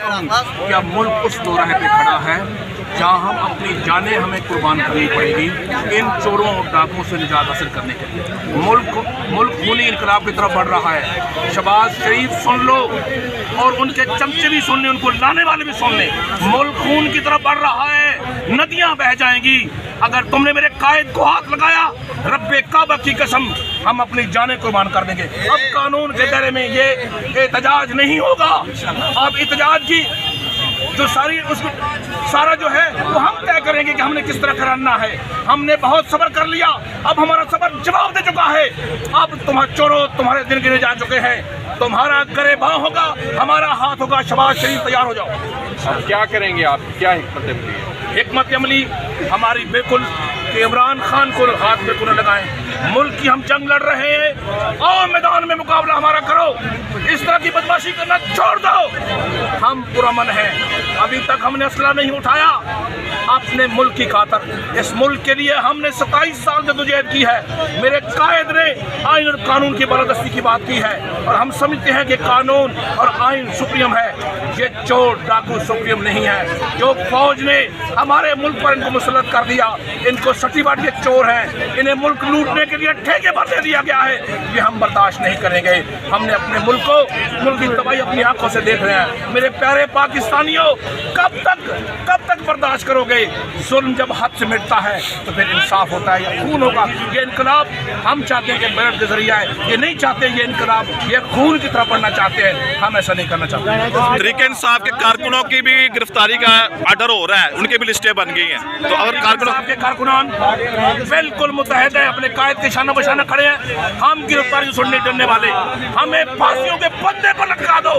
क्या मुल्क उस दोराहे पे खड़ा है जहाँ हम अपनी जानें हमें कुर्बान करनी पड़ेगी इन चोरों और डाकुओं से निजात हासिल करने के लिए। मुल्क खूनी इनकलाब की तरफ बढ़ रहा है। शहबाज शरीफ सुन लो और उनके चमचे भी सुन लें, उनको लाने वाले भी सुन लें। मुल्क खून की तरफ बढ़ रहा है, नदियाँ बह जाएंगी अगर तुमने मेरे कायद को हाथ लगाया। रब्बे काबा की कसम हम अपनी जानें कुर्बान कर देंगे। अब कानून के दायरे में ये एहतजाज नहीं होगा। अब एहतजाज की जो सारा जो है वो हम तय करेंगे कि हमने किस तरह करना है। हमने बहुत सब्र कर लिया, अब हमारा सब्र जवाब दे चुका है। अब तुम्हारे चोरों तुम्हारे दिन गिने जा चुके हैं। तुम्हारा गरेबां होगा, हमारा हाथ होगा। शहबाज शरीफ तैयार हो जाओ। अब क्या करेंगे आप, क्या हिकमत अमली है? हिकमत अमली हमारी बिल्कुल कि इमरान खान को हाथ बिल्कुल न लगाएं। मुल्क की हम जंग लड़ रहे हैं और मैदान में मुकाबला हमारा करो। इस तरह की बदमाशी करना छोड़ दो। हम पुरअमन हैं, अभी तक हमने असला नहीं उठाया। अपने मुल्क की खातर, इस मुल्क के लिए हमने 27 साल जदोजहद की है। मेरे कायद ने आइन और कानून की बालादस्ती की बात की है और हम समझते हैं कि कानून और आइन सुप्रीम है। ये चोर डाकू सुप्रीम नहीं है। जो फौज ने हमारे मुल्क पर इनको मुसल्लत कर दिया, इनको सटी बाट के चोर हैं, इन्हें मुल्क लूटने के लिए ठेके पर दे दिया गया है। ये हम बर्दाश्त नहीं करेंगे। हमने अपने मुल्क की तबाही अपनी आंखों से देख रहे हैं। मेरे प्यारे पाकिस्तानियों, कब तक बर्दाश्त करोगे? जुल्म जब हद से मिटता है तो फिर इंसाफ होता है या खून होगा। ये इनकलाब हम चाहते हैं कि बैलेट के जरिए है, ये नहीं चाहते। ये इनकलाब ये खून की तरफ बढ़ना चाहते हैं, हम ऐसा नहीं करना चाहते। तरीके इंसाफ के कारकुनों की भी गिरफ्तारी का आर्डर हो रहा है, उनकी भी लिस्टें बन गई हैं। तो अगर कारकुनान बिल्कुल मुतहद है, अपने कायद के शाना बशाना खड़े हैं। हम गिरफ्तारी सुनने डरने वाले, हमें फांसियों के फंदे पर लटका दो,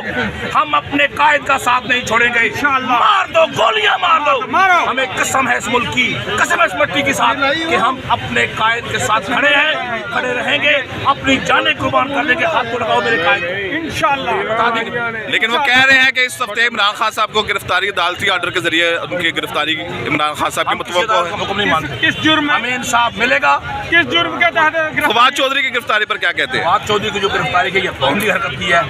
हम अपने कायद का साथ नहीं छोड़ेंगे। मार दो, गोलियां मार दो। हमें कसम है इस मुल्क की, कसम है इस मट्टी के साथ कि हम अपने कायद के साथ खड़े हैं, खड़े रहेंगे, अपनी जानें कुर्बान कर देंगे। हाथ को लगाओ मेरे कायद, इंशाअल्लाह। लेकिन वो कह रहे हैं कि इस हफ्ते इमरान खान साहब को गिरफ्तारी अदालती आर्डर के जरिए उनकी गिरफ्तारी इमरान खान साहब की मुतवक्को है। हुक्म नहीं मानते। किस जुर्म हमें इंसाफ मिलेगा? किस जुर्म के तहत? फवाद चौधरी की गिरफ्तारी पर क्या कहते हैं? फवाद चौधरी की जो गिरफ्तारी की फौरी हरकत की है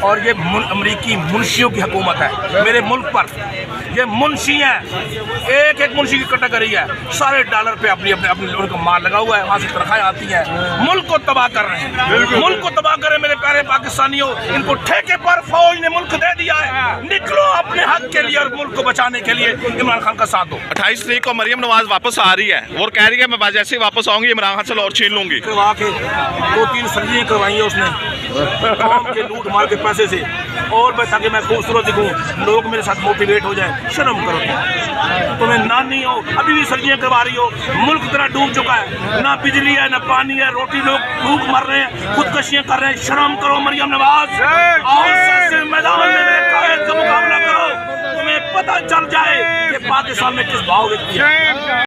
और ये अमरीकी मुंशियों की हुकूमत है मेरे मुल्क पर। ये मुंशी हैं, एक एक मुंशी की कैटेगरी है। सारे डॉलर पे अपनी उनको माल लगा हुआ है, वहाँ से तनख्वाहें आती हैं। मुल्क को तबाह कर रहे हैं, मुल्क को तबाह कर रहे हैं। मेरे प्यारे पाकिस्तानियों, इनको ठेके पर फौज ने मुल्क दे दिया है। निकलो अपने हक के लिए और मुल्क को बचाने के लिए इमरान खान का साथ दो। 28 तारीख को मरियम नवाज वापस आ रही है और कह रही है मैं जैसे ही वापस आऊंगी इमरान खान से और छीन लूंगी। करवा के 2-3 सर्जरियाँ करवाई है उसने कौम के लूट मार के पैसे से, और ताकि मैं खूबसूरत दिखूं, लोग मेरे साथ मोटिवेट हो जाए। शर्म करो, तुम्हें नानी हो, अभी भी सर्जरियाँ करवा रही हो। मुल्क तरह डूब चुका है, ना बिजली है ना पानी है, रोटी लोग भूख मर रहे हैं, खुदकशियाँ कर रहे हैं। शर्म करो मरियम नवाज, और मैदान में मेरे कायद का मुकाबला करो। तुम्हें पता चल जाए कि पाकिस्तान में किस भाव व्यक्ति है।